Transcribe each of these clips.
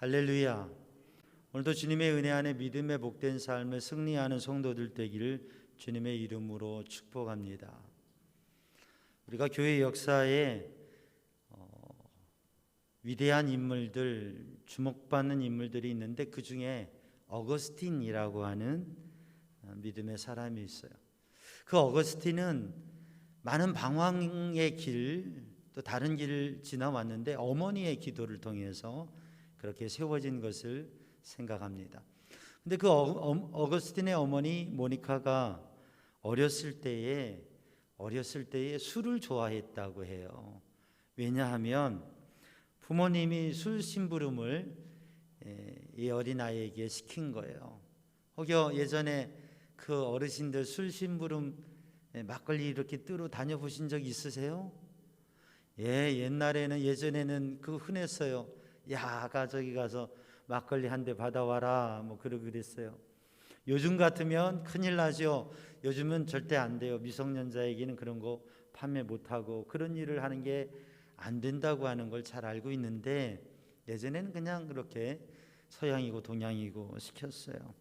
할렐루야. 오늘도 주님의 은혜 안에 믿음의 복된 삶을 승리하는 성도들 되기를 주님의 이름으로 축복합니다. 우리가 교회 역사에 위대한 인물들, 주목받는 인물들이 있는데 그 중에 어거스틴이라고 하는 믿음의 사람이 있어요. 그 어거스틴은 많은 방황의 길, 또 다른 길을 지나왔는데 어머니의 기도를 통해서 그렇게 세워진 것을 생각합니다. 근데 그 어거스틴의 어머니 모니카가 어렸을 때에 술을 좋아했다고 해요. 왜냐하면 부모님이 술 심부름을 이 어린아이에게 시킨 거예요. 혹여 예전에 그 어르신들 술 심부름 막걸리 이렇게 뜨러 다녀보신 적 있으세요? 예전에는 그 흔했어요. 야, 저기 가서 막걸리 한 대 받아와라 뭐 그랬어요. 요즘 같으면 큰일 나죠. 요즘은 절대 안 돼요. 미성년자에게는 그런 거 판매 못하고 그런 일을 하는 게 안 된다고 하는 걸 잘 알고 있는데 예전에는 그냥 그렇게 서양이고 동양이고 시켰어요.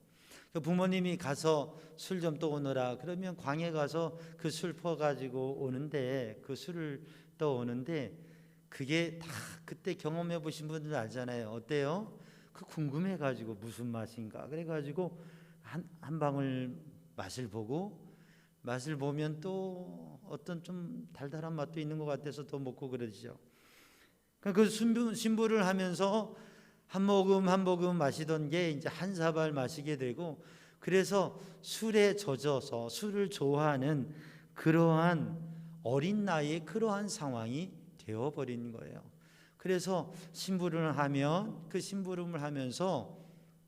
부모님이 가서 술 좀 떠오느라 그러면 광에 가서 그 술 퍼가지고 오는데 그 술을 떠오는데 그게 다 그때 경험해 보신 분들 알잖아요. 어때요? 그 궁금해가지고 무슨 맛인가 그래가지고 한 방울 맛을 보면 또 어떤 좀 달달한 맛도 있는 것 같아서 더 먹고 그러죠. 그 신부를 하면서 한 모금 마시던 게 이제 한 사발 마시게 되고 그래서 술에 젖어서 술을 좋아하는 그러한 어린 나이에 그러한 상황이 되어버린 거예요. 그래서 심부름을 하면 그 심부름을 하면서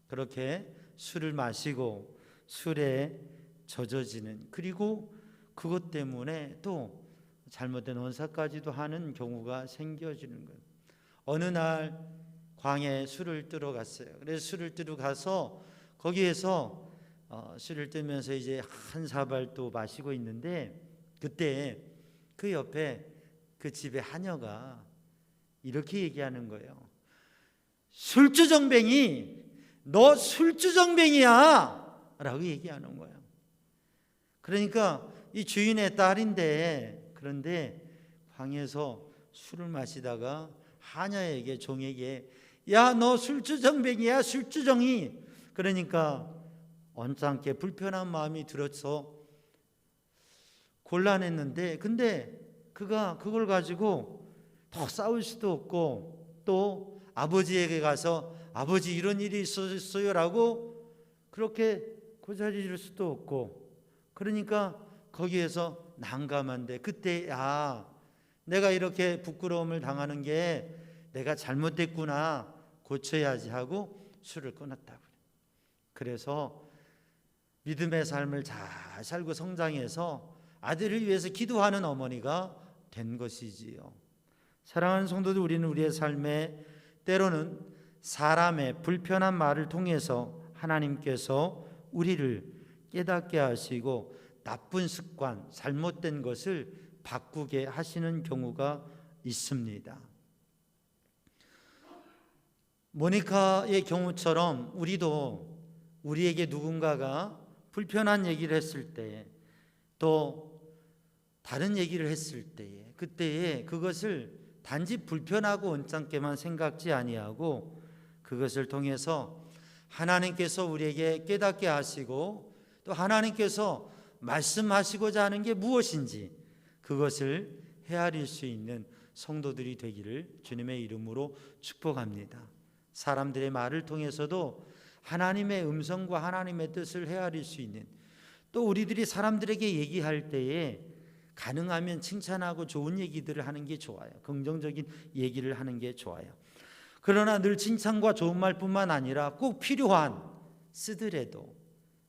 그렇게 술을 마시고 술에 젖어지는 그리고 그것 때문에 또 잘못된 원사까지도 하는 경우가 생겨지는 거예요. 어느 날 광에 술을 뜨러 갔어요. 그래서 술을 뜨러 가서 거기에서 술을 뜨면서 이제 한 사발 또 마시고 있는데 그때 그 옆에 그 집의 하녀가 이렇게 얘기하는 거예요. 술주정뱅이, 너 술주정뱅이야 라고 얘기하는 거예요. 그러니까 이 주인의 딸인데 그런데 방에서 술을 마시다가 하녀에게 종에게 야, 너 술주정뱅이야 술주정이. 그러니까 언짢게 불편한 마음이 들어서 곤란했는데 근데 그가 그걸 가지고 더 싸울 수도 없고 또 아버지에게 가서 아버지 이런 일이 있었어요 라고 그렇게 고자질 수도 없고 그러니까 거기에서 난감한데 그때 내가 이렇게 부끄러움을 당하는 게 내가 잘못됐구나 고쳐야지 하고 술을 끊었다고. 그래서 믿음의 삶을 잘 살고 성장해서 아들을 위해서 기도하는 어머니가 된 것이지요. 사랑하는 성도들, 우리는 우리의 삶에 때로는 사람의 불편한 말을 통해서 하나님께서 우리를 깨닫게 하시고 나쁜 습관, 잘못된 것을 바꾸게 하시는 경우가 있습니다. 모니카의 경우처럼 우리도 우리에게 누군가가 불편한 얘기를 했을 때 또 다른 얘기를 했을 때에 그때에 그것을 단지 불편하고 언짢게만 생각지 아니하고 그것을 통해서 하나님께서 우리에게 깨닫게 하시고 또 하나님께서 말씀하시고자 하는 게 무엇인지 그것을 헤아릴 수 있는 성도들이 되기를 주님의 이름으로 축복합니다. 사람들의 말을 통해서도 하나님의 음성과 하나님의 뜻을 헤아릴 수 있는 또 우리들이 사람들에게 얘기할 때에 가능하면 칭찬하고 좋은 얘기들을 하는 게 좋아요. 긍정적인 얘기를 하는 게 좋아요. 그러나 늘 칭찬과 좋은 말뿐만 아니라 꼭 필요한 쓰더라도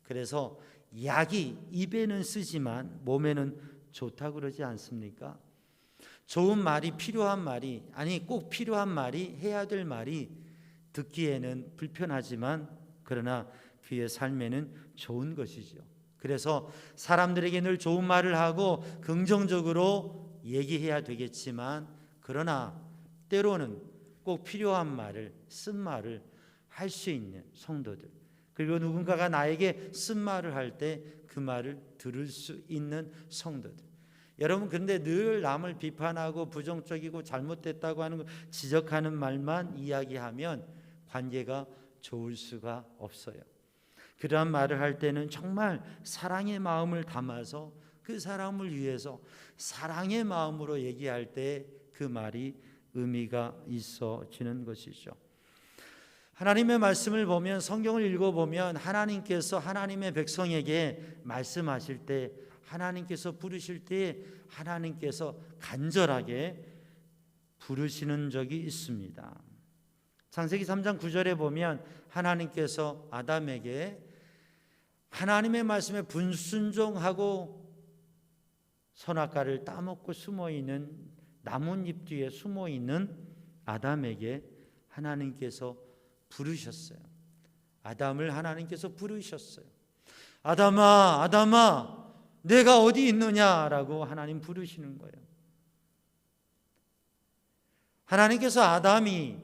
그래서 약이 입에는 쓰지만 몸에는 좋다고 그러지 않습니까? 좋은 말이 필요한 말이 꼭 필요한 말이 해야 될 말이 듣기에는 불편하지만 그러나 그의 삶에는 좋은 것이죠. 그래서 사람들에게 늘 좋은 말을 하고 긍정적으로 얘기해야 되겠지만 그러나 때로는 꼭 필요한 말을, 쓴 말을 할 수 있는 성도들, 그리고 누군가가 나에게 쓴 말을 할 때 그 말을 들을 수 있는 성도들. 여러분, 그런데 늘 남을 비판하고 부정적이고 잘못됐다고 하는 거 지적하는 말만 이야기하면 관계가 좋을 수가 없어요. 그러한 말을 할 때는 정말 사랑의 마음을 담아서 그 사람을 위해서 사랑의 마음으로 얘기할 때 그 말이 의미가 있어지는 것이죠. 하나님의 말씀을 보면, 성경을 읽어보면 하나님께서 하나님의 백성에게 말씀하실 때, 하나님께서 부르실 때 하나님께서 간절하게 부르시는 적이 있습니다. 창세기 3장 9절에 보면 하나님께서 아담에게 하나님의 말씀에 불순종하고 선악과를 따먹고 숨어있는 나뭇잎 뒤에 숨어있는 아담에게 하나님께서 부르셨어요. 아담을 하나님께서 부르셨어요. 아담아, 아담아, 내가 어디 있느냐라고 하나님 부르시는 거예요. 하나님께서 아담이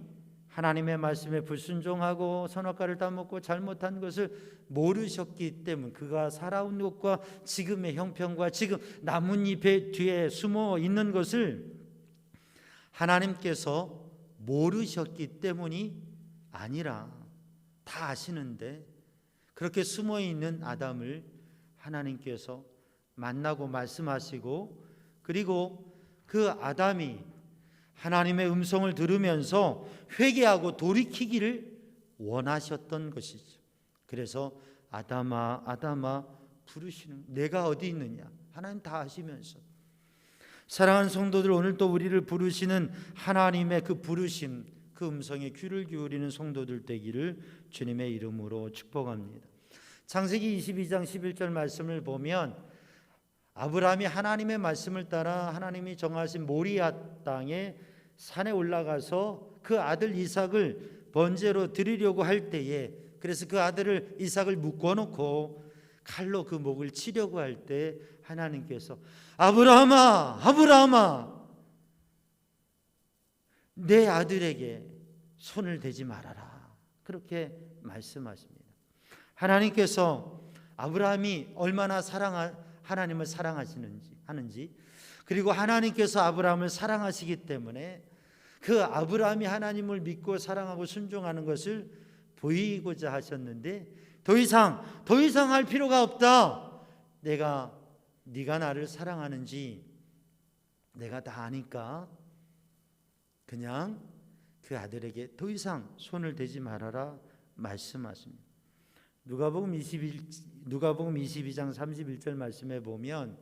하나님의 말씀에 불순종하고 선악과를 따먹고 잘못한 것을 모르셨기 때문에, 그가 살아온 것과 지금의 형편과 지금 나뭇잎의 뒤에 숨어 있는 것을 하나님께서 모르셨기 때문이 아니라 다 아시는데, 그렇게 숨어 있는 아담을 하나님께서 만나고 말씀하시고, 그리고 그 아담이 하나님의 음성을 들으면서 회개하고 돌이키기를 원하셨던 것이죠. 그래서 아담아, 아담아 부르시는, 내가 어디 있느냐, 하나님 다 아시면서. 사랑하는 성도들, 오늘 또 우리를 부르시는 하나님의 그 부르심, 그 음성에 귀를 기울이는 성도들 되기를 주님의 이름으로 축복합니다. 창세기 22장 11절 말씀을 보면, 아브라함이 하나님의 말씀을 따라 하나님이 정하신 모리아 땅에 산에 올라가서 그 아들 이삭을 번제로 드리려고 할 때에, 그래서 그 아들을 이삭을 묶어놓고 칼로 그 목을 치려고 할 때 하나님께서 아브라함아, 아브라함아, 내 아들에게 손을 대지 말아라, 그렇게 말씀하십니다. 하나님께서 아브라함이 얼마나 하나님을 사랑하시는지, 그리고 하나님께서 아브라함을 사랑하시기 때문에 그 아브라함이 하나님을 믿고 사랑하고 순종하는 것을 보이고자 하셨는데, 더 이상 할 필요가 없다. 네가 나를 사랑하는지 내가 다 아니까 그냥 그 아들에게 더 이상 손을 대지 말아라 말씀하십니다. 누가복음 22장 31절 말씀에 보면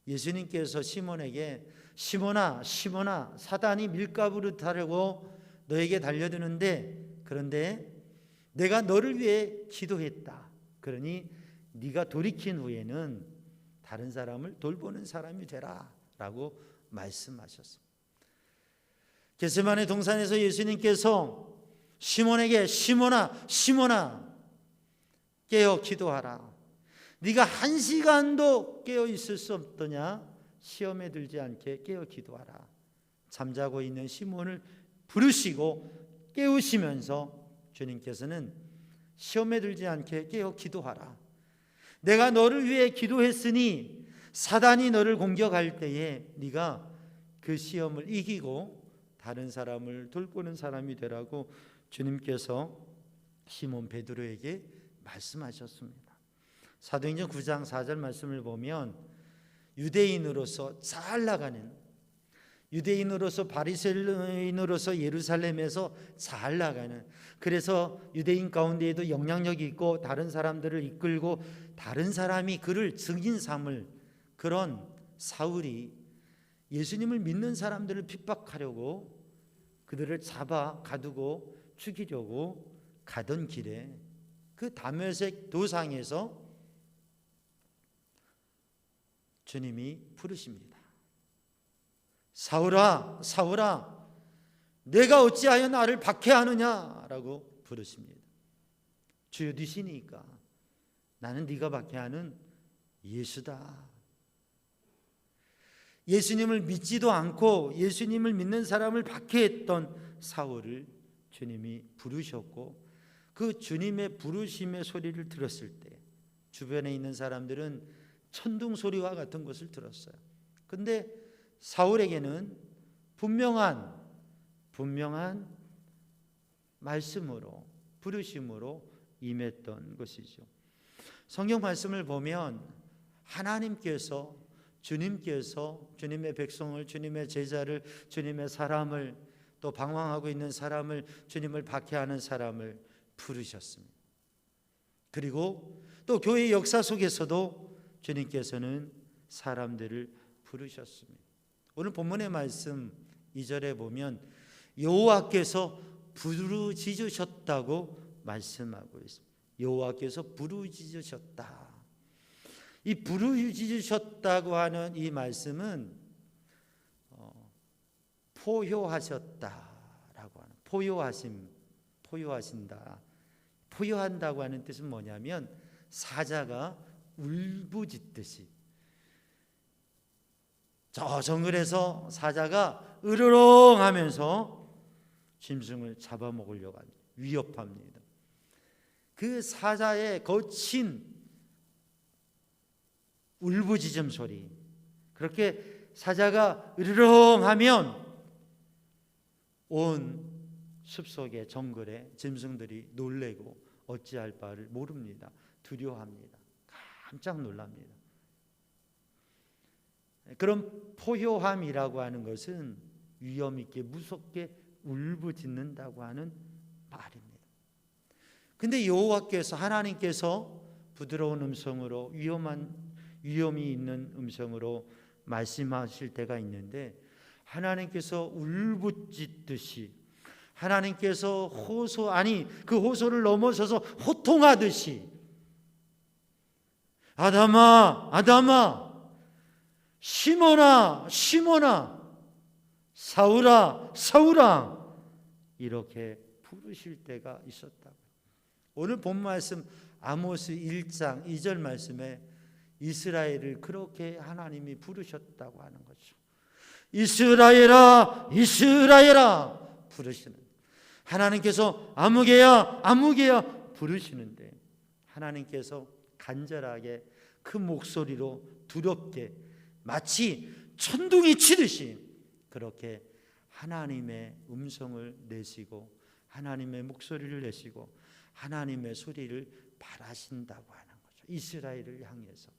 예수님께서 시몬에게 시몬아, 시몬아, 사단이 밀가부를 타려고 너에게 달려드는데, 그런데 내가 너를 위해 기도했다. 그러니 네가 돌이킨 후에는 다른 사람을 돌보는 사람이 되라 라고 말씀하셨습니다. 겟세마네 동산에서 예수님께서 시몬에게 시몬아, 시몬아, 깨어 기도하라. 네가 1시간도 깨어 있을 수 없더냐? 시험에 들지 않게 깨어 기도하라. 잠자고 있는 시몬을 부르시고 깨우시면서 주님께서는 시험에 들지 않게 깨어 기도하라. 내가 너를 위해 기도했으니 사단이 너를 공격할 때에 네가 그 시험을 이기고 다른 사람을 돌보는 사람이 되라고 주님께서 시몬 베드로에게 말씀하셨습니다. 사도행전 9장 4절 말씀을 보면 유대인으로서 잘 나가는, 유대인으로서 바리새인으로서 예루살렘에서 잘 나가는, 그래서 유대인 가운데에도 영향력이 있고 다른 사람들을 이끌고 다른 사람이 그를 증인 삼을 그런 사울이 예수님을 믿는 사람들을 핍박하려고 그들을 잡아 가두고 죽이려고 가던 길에 그 다메섹 도상에서 주님이 부르십니다. 사울아, 사울아, 내가 어찌하여 나를 박해하느냐라고 부르십니다. 주여, 누시니까 나는 네가 박해하는 예수다. 예수님을 믿지도 않고 예수님을 믿는 사람을 박해했던 사울을 주님이 부르셨고, 그 주님의 부르심의 소리를 들었을 때 주변에 있는 사람들은 천둥 소리와 같은 것을 들었어요. 근데 사울에게는 분명한 말씀으로, 부르심으로 임했던 것이죠. 성경 말씀을 보면 하나님께서, 주님께서 주님의 백성을, 주님의 제자를, 주님의 사람을, 또 방황하고 있는 사람을, 주님을 박해하는 사람을 부르셨습니다. 그리고 또 교회 역사 속에서도 주님께서는 사람들을 부르셨습니다. 오늘 본문의 말씀 2절에 보면 여호와께서 부르짖으셨다고 말씀하고 있습니다. 여호와께서 부르짖으셨다. 이 부르짖으셨다고 하는 이 말씀은 포효하셨다라고 하는, 포효하신다. 포효한다고 하는 뜻은 뭐냐면 사자가 울부짖듯이, 저 정글에서 사자가 으르렁 하면서 짐승을 잡아먹으려고 합니다. 위협합니다. 그 사자의 거친 울부짖음 소리, 그렇게 사자가 으르렁 하면 온 숲속의 정글에 짐승들이 놀래고 어찌할 바를 모릅니다. 두려워합니다. 깜짝 놀랍니다. 그런 포효함이라고 하는 것은 위험 있게 무섭게 울부짖는다고 하는 말입니다. 근데 여호와께서, 하나님께서 부드러운 음성으로, 위험이 있는 음성으로 말씀하실 때가 있는데, 하나님께서 울부짖듯이, 하나님께서 그 호소를 넘어서서 호통하듯이, 아담아, 아담아, 시몬아, 시몬아, 사울아, 사울아, 이렇게 부르실 때가 있었다고. 오늘 본 말씀 아모스 1장 2절 말씀에 이스라엘을 그렇게 하나님이 부르셨다고 하는 거죠. 이스라엘아, 이스라엘아 부르시는, 하나님께서 아무개야, 아무개야 부르시는데, 하나님께서 간절하게 그 목소리로 두렵게 마치 천둥이 치듯이 그렇게 하나님의 음성을 내시고, 하나님의 목소리를 내시고, 하나님의 소리를 바라신다고 하는 거죠. 이스라엘을 향해서.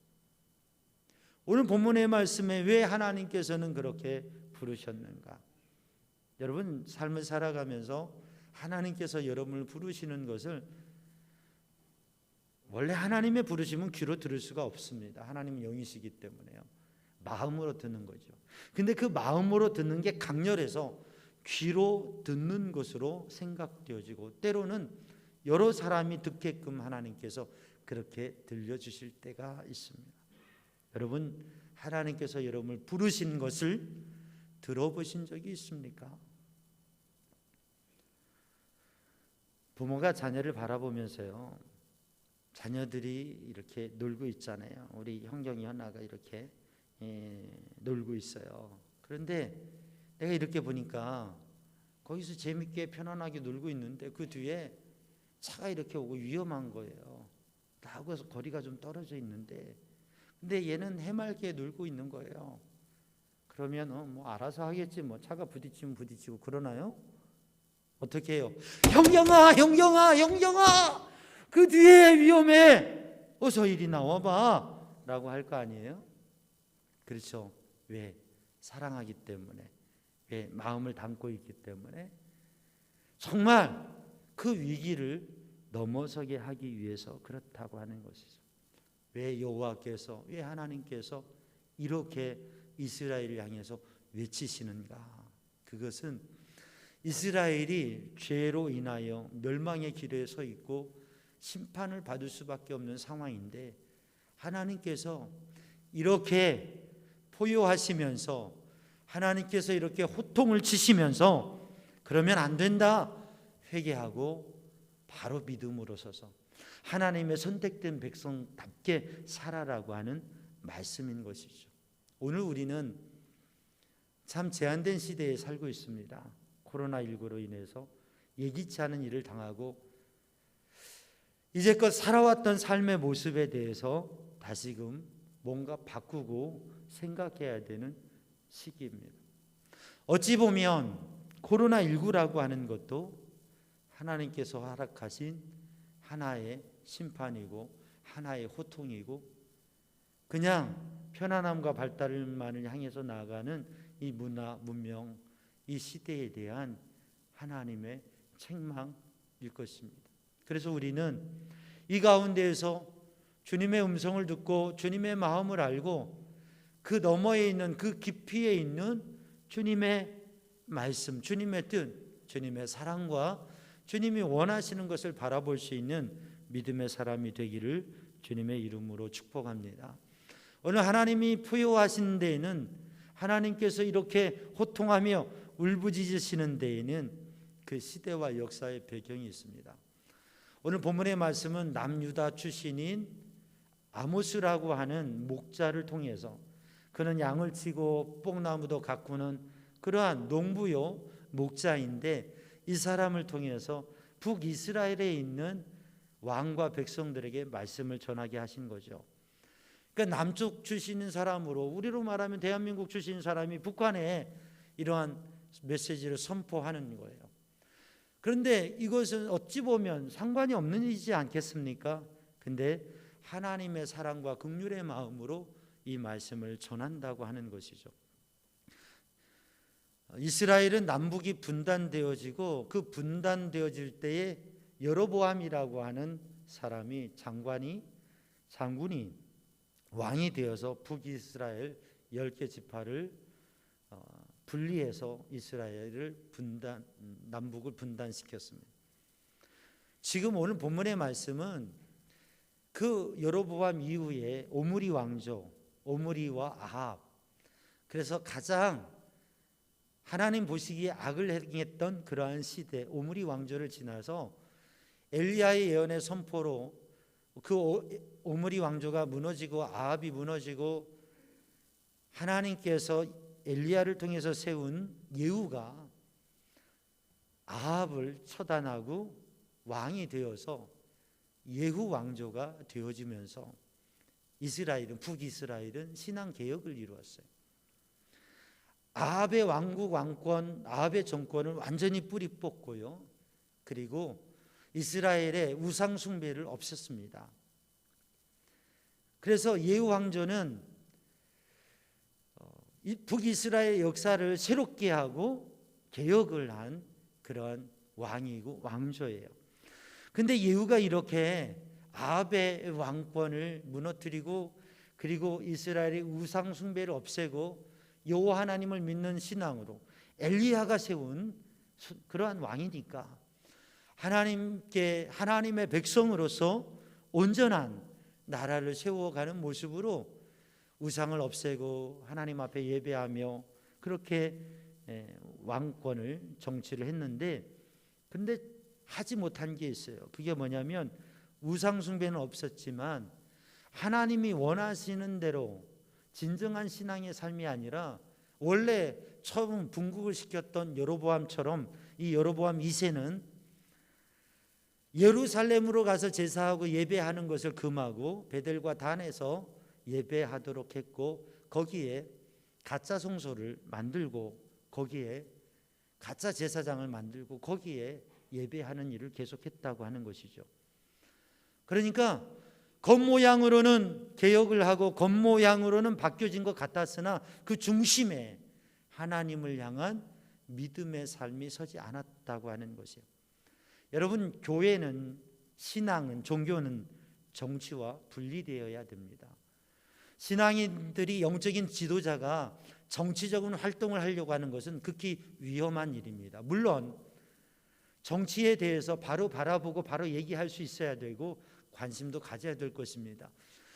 오늘 본문의 말씀에 왜 하나님께서는 그렇게 부르셨는가? 여러분, 삶을 살아가면서 하나님께서 여러분을 부르시는 것을, 원래 하나님의 부르심은 귀로 들을 수가 없습니다. 하나님은 영이시기 때문에요. 마음으로 듣는 거죠. 근데 그 마음으로 듣는 게 강렬해서 귀로 듣는 것으로 생각되어지고, 때로는 여러 사람이 듣게끔 하나님께서 그렇게 들려주실 때가 있습니다. 여러분, 하나님께서 여러분을 부르신 것을 들어보신 적이 있습니까? 부모가 자녀를 바라보면서요, 자녀들이 이렇게 놀고 있잖아요. 우리 형경이 현아가 이렇게 놀고 있어요. 그런데 내가 이렇게 보니까 거기서 재밌게 편안하게 놀고 있는데 그 뒤에 차가 이렇게 오고 위험한 거예요. 나하고 거리가 좀 떨어져 있는데, 근데 얘는 해맑게 놀고 있는 거예요. 그러면 뭐 알아서 하겠지, 뭐 차가 부딪히면 부딪히고 그러나요? 어떻게 해요? 형경아, 형경아, 형경아, 그 뒤에 위험해, 어서 이리 나와봐 라고 할 거 아니에요? 그렇죠. 왜? 사랑하기 때문에, 왜? 마음을 담고 있기 때문에, 정말 그 위기를 넘어서게 하기 위해서 그렇다고 하는 것이죠. 왜 여호와께서, 왜 하나님께서 이렇게 이스라엘을 향해서 외치시는가? 그것은 이스라엘이 죄로 인하여 멸망의 길에 서 있고 심판을 받을 수밖에 없는 상황인데, 하나님께서 이렇게 포효하시면서, 하나님께서 이렇게 호통을 치시면서, 그러면 안 된다, 회개하고 바로 믿음으로 서서 하나님의 선택된 백성답게 살아라고 하는 말씀인 것이죠. 오늘 우리는 참 제한된 시대에 살고 있습니다. 코로나19로 인해서 예기치 않은 일을 당하고 이제껏 살아왔던 삶의 모습에 대해서 다시금 뭔가 바꾸고 생각해야 되는 시기입니다. 어찌 보면 코로나19라고 하는 것도 하나님께서 허락하신 하나의 심판이고 하나의 호통이고 그냥 편안함과 발달만을 향해서 나아가는 이 문화, 문명, 이 시대에 대한 하나님의 책망일 것입니다. 그래서 우리는 이 가운데에서 주님의 음성을 듣고 주님의 마음을 알고 그 너머에 있는 그 깊이에 있는 주님의 말씀, 주님의 뜻, 주님의 사랑과 주님이 원하시는 것을 바라볼 수 있는 믿음의 사람이 되기를 주님의 이름으로 축복합니다. 오늘 하나님이 부여하신 데에는 하나님께서 이렇게 호통하며 울부짖으시는 데에는 그 시대와 역사의 배경이 있습니다. 오늘 본문의 말씀은 남유다 출신인 아모스라고 하는 목자를 통해서 그는 양을 치고 뽕나무도 가꾸는 그러한 농부요 목자인데 이 사람을 통해서 북이스라엘에 있는 왕과 백성들에게 말씀을 전하게 하신 거죠. 그러니까 남쪽 출신인 사람으로 우리로 말하면 대한민국 출신인 사람이 북한에 이러한 메시지를 선포하는 거예요. 그런데 이것은 어찌 보면 상관이 없는 일이지 않겠습니까? 근데 하나님의 사랑과 긍휼의 마음으로 이 말씀을 전한다고 하는 것이죠. 이스라엘은 남북이 분단되어지고 그 분단되어질 때에 여로보암이라고 하는 사람이 장군이 왕이 되어서 북이스라엘 10개 지파를 분리해서 이스라엘을 남북을 분단시켰습니다. 지금 오늘 본문의 말씀은 그 여로보암 이후에 오므리 왕조, 오므리와 아합, 그래서 가장 하나님 보시기에 악을 행했던 그러한 시대 오므리 왕조를 지나서 엘리야의 예언의 선포로 그 오므리 왕조가 무너지고 아합이 무너지고 하나님께서 엘리야를 통해서 세운 예후가 아합을 처단하고 왕이 되어서 예후 왕조가 되어지면서 북이스라엘은 신앙 개혁을 이루었어요. 아합의 왕국 왕권, 아합의 정권을 완전히 뿌리 뽑고요. 그리고 이스라엘의 우상 숭배를 없앴습니다. 그래서 예후 왕조는 북이스라엘 역사를 새롭게 하고 개혁을 한 그런 왕이고 왕조예요. 근데 예후가 이렇게 아합의 왕권을 무너뜨리고 그리고 이스라엘의 우상 숭배를 없애고 여호와 하나님을 믿는 신앙으로 엘리야가 세운 그러한 왕이니까 하나님의 백성으로서 온전한 나라를 세워가는 모습으로 우상을 없애고 하나님 앞에 예배하며 그렇게 왕권을 정치를 했는데 근데 하지 못한 게 있어요. 그게 뭐냐면 우상 숭배는 없었지만 하나님이 원하시는 대로 진정한 신앙의 삶이 아니라 원래 처음 분국을 시켰던 여로보암처럼 이 여로보암 2세는 예루살렘으로 가서 제사하고 예배하는 것을 금하고 베델과 단에서 예배하도록 했고 거기에 가짜 성소를 만들고 거기에 가짜 제사장을 만들고 거기에 예배하는 일을 계속했다고 하는 것이죠. 그러니까 겉모양으로는 개혁을 하고 겉모양으로는 바뀌어진 것 같았으나 그 중심에 하나님을 향한 믿음의 삶이 서지 않았다고 하는 것이에요. 여러분, 교회는 신앙은 종교는 정치와 분리되어야 됩니다. 신앙인들이 영적인 지도자가 정치적인 활동을 하려고 하는 것은 극히 위험한 일입니다. 물론 정치에 대해서 바로 바라보고 바로 얘기할 수 있어야 되고 관심도 가져야 될 것입니다.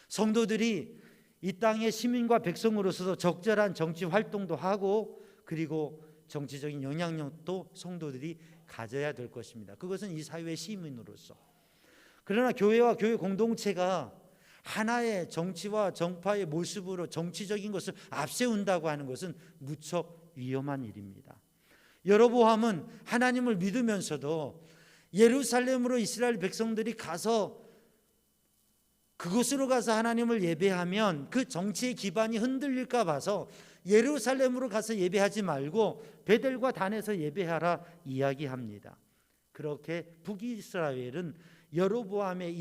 성도들이 이 땅의 시민과 백성으로서 적절한 정치 활동도 하고 그리고 정치적인 영향력도 성도들이 가져야 될 것입니다. 그것은 이 사회의 시민으로서. 그러나 교회와 교회 공동체가 하나의 정치와 정파의 모습으로 정치적인 것을 앞세운다고 하는 것은 무척 위험한 일입니다. 여로보암은 하나님을 믿으면서도 예루살렘으로 이스라엘 백성들이 가서 그곳으로 가서 하나님을 예배하면 그 정치의 기반이 흔들릴까 봐서 예루살렘으로 가서 예배하지 말고 베델과 단에서 예배하라 이야기합니다. 그렇게 북이스라엘은 여로보암의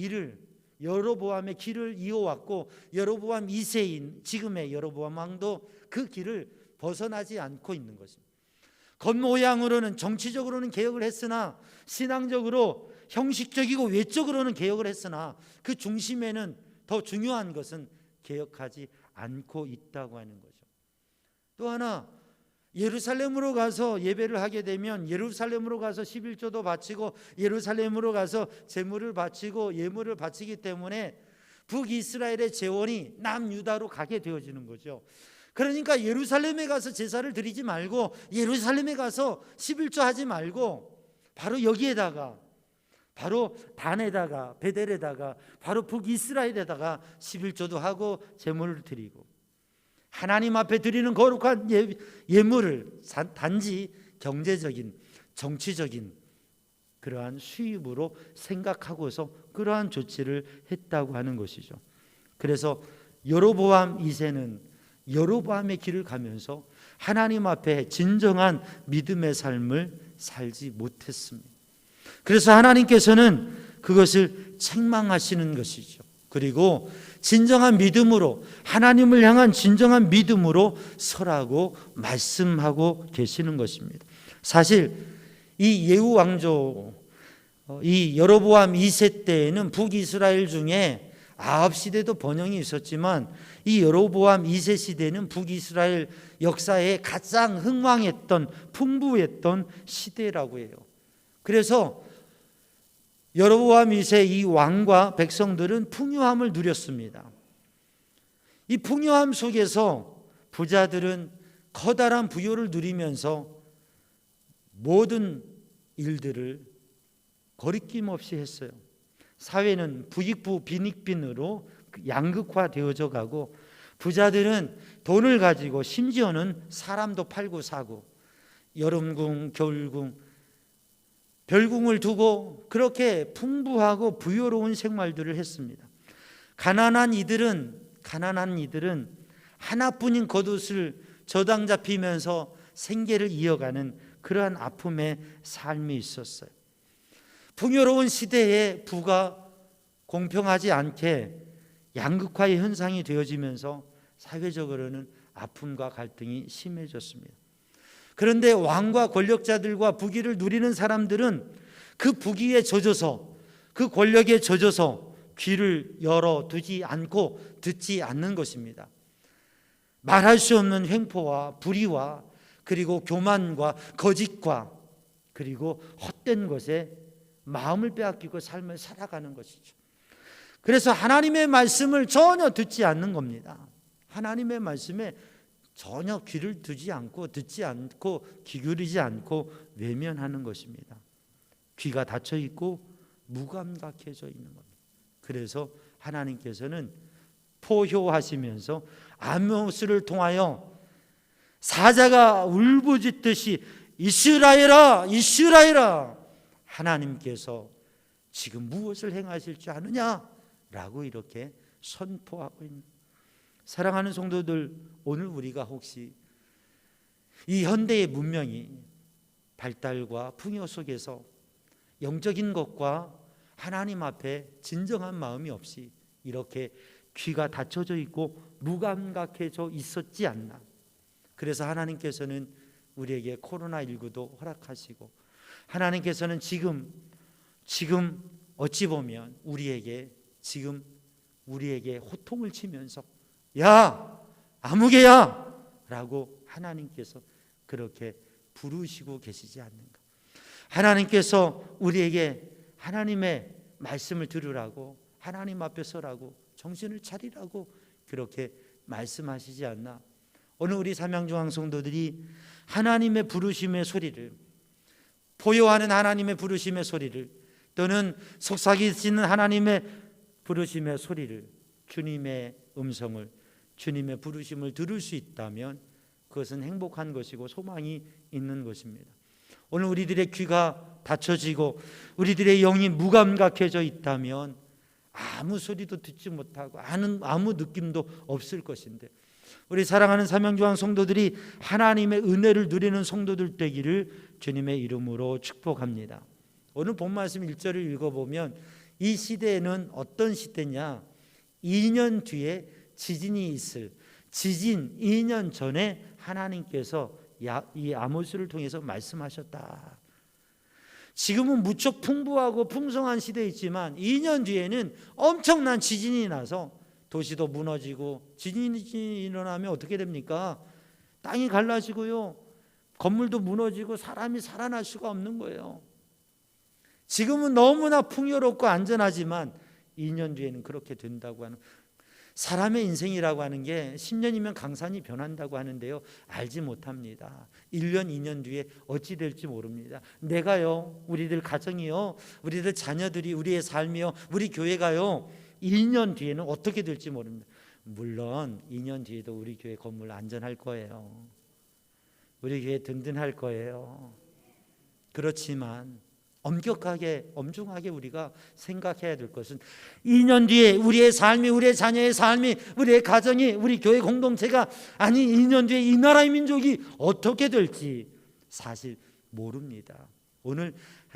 길을 이어왔고 여로보암 2세인 지금의 여로보암 왕도 그 길을 벗어나지 않고 있는 것입니다. 겉모양으로는 정치적으로는 개혁을 했으나 신앙적으로 형식적이고 외적으로는 개혁을 했으나 그 중심에는 더 중요한 것은 개혁하지 않고 있다고 하는 거죠. 또 하나, 예루살렘으로 가서 예배를 하게 되면 예루살렘으로 가서 11조도 바치고 예루살렘으로 가서 제물을 바치고 예물을 바치기 때문에 북이스라엘의 재원이 남유다로 가게 되어지는 거죠. 그러니까 예루살렘에 가서 제사를 드리지 말고 예루살렘에 가서 11조 하지 말고 바로 여기에다가 바로 단에다가 베델에다가 바로 북이스라엘에다가 11조도 하고 제물을 드리고 하나님 앞에 드리는 거룩한 예물을 단지 경제적인 정치적인 그러한 수입으로 생각하고서 그러한 조치를 했다고 하는 것이죠. 그래서 여로보암 2세는 여로보암의 길을 가면서 하나님 앞에 진정한 믿음의 삶을 살지 못했습니다. 그래서 하나님께서는 그것을 책망하시는 것이죠. 그리고 진정한 믿음으로 하나님을 향한 진정한 믿음으로 서라고 말씀하고 계시는 것입니다. 사실 이 예후 왕조 이 여로보암 2세 때에는 북이스라엘 중에 아합 시대도 번영이 있었지만 이 여로보암 2세 시대는 북이스라엘 역사에 가장 흥왕했던 풍부했던 시대라고 해요. 그래서 여로보암 2세 이 왕과 백성들은 풍요함을 누렸습니다. 이 풍요함 속에서 부자들은 커다란 부요를 누리면서 모든 일들을 거리낌 없이 했어요. 사회는 부익부 빈익빈으로 양극화되어져 가고 부자들은 돈을 가지고 심지어는 사람도 팔고 사고 여름궁, 겨울궁, 별궁을 두고 그렇게 풍부하고 부유로운 생활들을 했습니다. 가난한 이들은 하나뿐인 겉옷을 저당 잡히면서 생계를 이어가는 그러한 아픔의 삶이 있었어요. 풍요로운 시대에 부가 공평하지 않게 양극화의 현상이 되어지면서 사회적으로는 아픔과 갈등이 심해졌습니다. 그런데 왕과 권력자들과 부귀를 누리는 사람들은 그 부귀에 젖어서 그 권력에 젖어서 귀를 열어두지 않고 듣지 않는 것입니다. 말할 수 없는 횡포와 불의와 그리고 교만과 거짓과 그리고 헛된 것에 마음을 빼앗기고 삶을 살아가는 것이죠. 그래서 하나님의 말씀을 전혀 듣지 않는 겁니다. 하나님의 말씀에 전혀 귀를 두지 않고 듣지 않고 귀 기울이지 않고 외면하는 것입니다. 귀가 닫혀 있고 무감각해져 있는 겁니다. 그래서 하나님께서는 포효하시면서 아모스를 통하여 사자가 울부짖듯이 이스라엘아 이스라엘아 하나님께서 지금 무엇을 행하실 줄 아느냐라고 이렇게 선포하고 있는. 사랑하는 성도들, 오늘 우리가 혹시 이 현대의 문명이 발달과 풍요 속에서 영적인 것과 하나님 앞에 진정한 마음이 없이 이렇게 귀가 닫혀져 있고 무감각해져 있었지 않나. 그래서 하나님께서는 우리에게 코로나19도 허락하시고 하나님께서는 지금 어찌 보면 우리에게 호통을 치면서 야 아무개야 라고 하나님께서 그렇게 부르시고 계시지 않는가. 하나님께서 우리에게 하나님의 말씀을 들으라고 하나님 앞에 서라고 정신을 차리라고 그렇게 말씀하시지 않나. 오늘 우리 삼양중앙 성도들이 하나님의 부르심의 소리를 포효하는 하나님의 부르심의 소리를 또는 속삭이시는 하나님의 부르심의 소리를 주님의 음성을 주님의 부르심을 들을 수 있다면 그것은 행복한 것이고 소망이 있는 것입니다. 오늘 우리들의 귀가 닫혀지고 우리들의 영이 무감각해져 있다면 아무 소리도 듣지 못하고 아무 느낌도 없을 것인데, 우리 사랑하는 사명교회 성도들이 하나님의 은혜를 누리는 성도들 되기를 주님의 이름으로 축복합니다. 오늘 본 말씀 1절을 읽어보면 이 시대에는 어떤 시대냐, 2년 뒤에 지진이 있을, 지진 2년 전에 하나님께서 이 아모스를 통해서 말씀하셨다. 지금은 무척 풍부하고 풍성한 시대이지만 2년 뒤에는 엄청난 지진이 나서 도시도 무너지고, 지진이 일어나면 어떻게 됩니까? 땅이 갈라지고요, 건물도 무너지고 사람이 살아날 수가 없는 거예요. 지금은 너무나 풍요롭고 안전하지만 2년 뒤에는 그렇게 된다고 하는, 사람의 인생이라고 하는 게 10년이면 강산이 변한다고 하는데요, 알지 못합니다. 1년, 2년 뒤에 어찌 될지 모릅니다. 내가요, 우리들 가정이요, 우리들 자녀들이, 우리의 삶이요, 우리 교회가요, 2년 뒤에는 어떻게 될지 모릅니다. 물론 2년 뒤에도 우리 교회 건물 안전할 거예요. 우리 교회 든든할 거예요. 그렇지만 엄격하게, 엄중하게 우리가 생각해야 될 것은 2년 뒤에 우리의 삶이, 우리의 자녀의 삶이, 우리의 가정이, 우리 교회 공동체가, 아니 2년 뒤에 이 나라의 민족이 어떻게 될지 사실 모릅니다. 오늘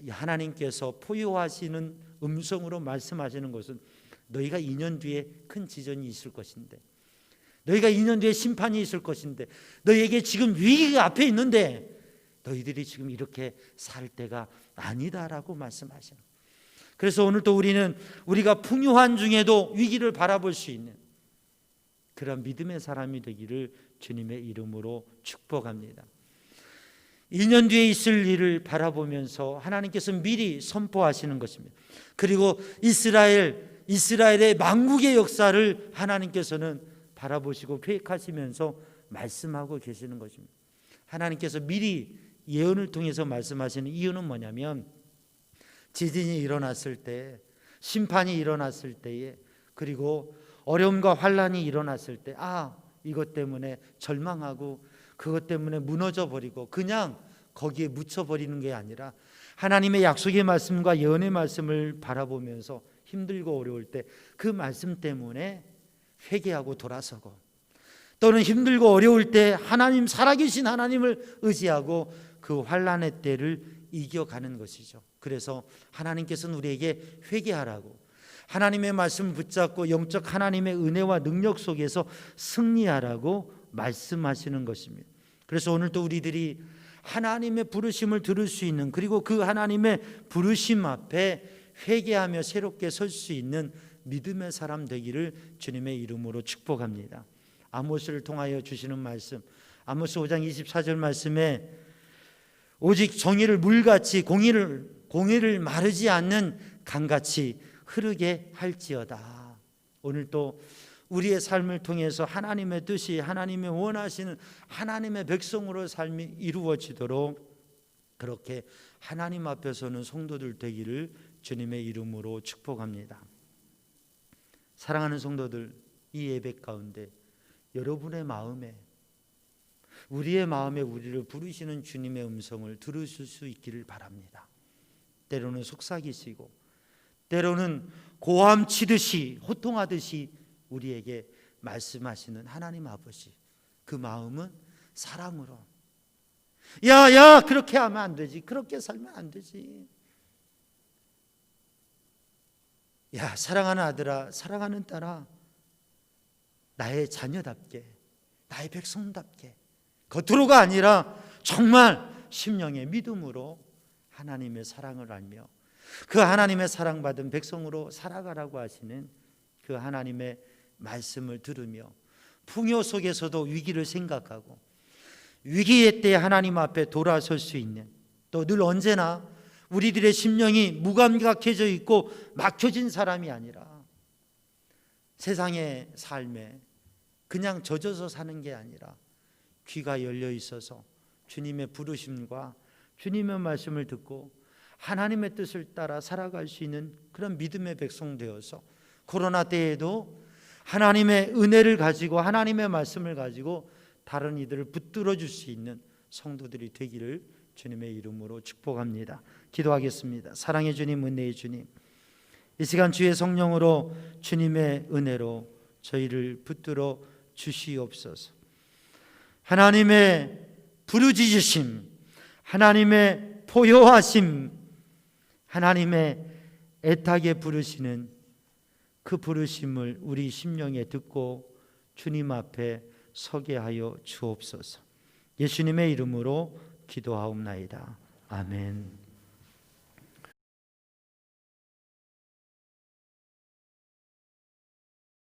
하나님께서 포효하시는 음성으로 말씀하시는 것은 너희가 2년 뒤에 큰 지전이 있을 것인데, 너희가 2년 뒤에 심판이 있을 것인데, 너희에게 지금 위기가 앞에 있는데 너희들이 지금 이렇게 살 때가 아니다라고 말씀하시는. 그래서 오늘 또 우리는 우리가 풍요한 중에도 위기를 바라볼 수 있는 그런 믿음의 사람이 되기를 주님의 이름으로 축복합니다. 2년 뒤에 있을 일을 바라보면서 하나님께서 미리 선포하시는 것입니다. 그리고 이스라엘의 만국의 역사를 하나님께서는 바라보시고 계획하시면서 말씀하고 계시는 것입니다. 하나님께서 미리 예언을 통해서 말씀하시는 이유는 뭐냐면, 지진이 일어났을 때, 심판이 일어났을 때에, 그리고 어려움과 환란이 일어났을 때, 이것 때문에 절망하고 그것 때문에 무너져 버리고 그냥 거기에 묻혀 버리는 게 아니라, 하나님의 약속의 말씀과 예언의 말씀을 바라보면서 힘들고 어려울 때 그 말씀 때문에 회개하고 돌아서고, 또는 힘들고 어려울 때 하나님, 살아계신 하나님을 의지하고 그 환난의 때를 이겨가는 것이죠. 그래서 하나님께서는 우리에게 회개하라고, 하나님의 말씀을 붙잡고 영적 하나님의 은혜와 능력 속에서 승리하라고 말씀하시는 것입니다. 그래서 오늘 또 우리들이 하나님의 부르심을 들을 수 있는, 그리고 그 하나님의 부르심 앞에 회개하며 새롭게 설 수 있는 믿음의 사람 되기를 주님의 이름으로 축복합니다. 아모스를 통하여 주시는 말씀, 아모스 5장 24절 말씀에 오직 정의를 물같이, 공의를 마르지 않는 강같이 흐르게 할지어다. 오늘 또 우리의 삶을 통해서 하나님의 뜻이, 하나님의 원하시는 하나님의 백성으로 삶이 이루어지도록 그렇게 하나님 앞에서는 성도들 되기를 주님의 이름으로 축복합니다. 사랑하는 성도들, 이 예배 가운데 여러분의 마음에, 우리의 마음에 우리를 부르시는 주님의 음성을 들으실 수 있기를 바랍니다. 때로는 속삭이시고, 때로는 고함 치듯이, 호통하듯이 우리에게 말씀하시는 하나님 아버지, 그 마음은 사랑으로, 야 그렇게 하면 안 되지, 그렇게 살면 안 되지, 야 사랑하는 아들아, 사랑하는 딸아, 나의 자녀답게, 나의 백성답게, 겉으로가 아니라 정말 심령의 믿음으로 하나님의 사랑을 알며 그 하나님의 사랑받은 백성으로 살아가라고 하시는 그 하나님의 말씀을 들으며, 풍요 속에서도 위기를 생각하고 위기의 때 하나님 앞에 돌아설 수 있는, 또 늘 언제나 우리들의 심령이 무감각해져 있고 막혀진 사람이 아니라, 세상의 삶에 그냥 젖어서 사는 게 아니라 귀가 열려 있어서 주님의 부르심과 주님의 말씀을 듣고 하나님의 뜻을 따라 살아갈 수 있는 그런 믿음의 백성 되어서 코로나 때에도 하나님의 은혜를 가지고, 하나님의 말씀을 가지고 다른 이들을 붙들어 줄 수 있는 성도들이 되기를 주님의 이름으로 축복합니다. 기도하겠습니다. 사랑의 주님, 은혜의 주님, 이 시간 주의 성령으로 주님의 은혜로 저희를 붙들어 주시옵소서. 하나님의 부르짖으심, 하나님의 포효하심, 하나님의 애타게 부르시는 그 부르심을 우리 심령에 듣고 주님 앞에 서게 하여 주옵소서. 예수님의 이름으로 기도하옵나이다. 아멘.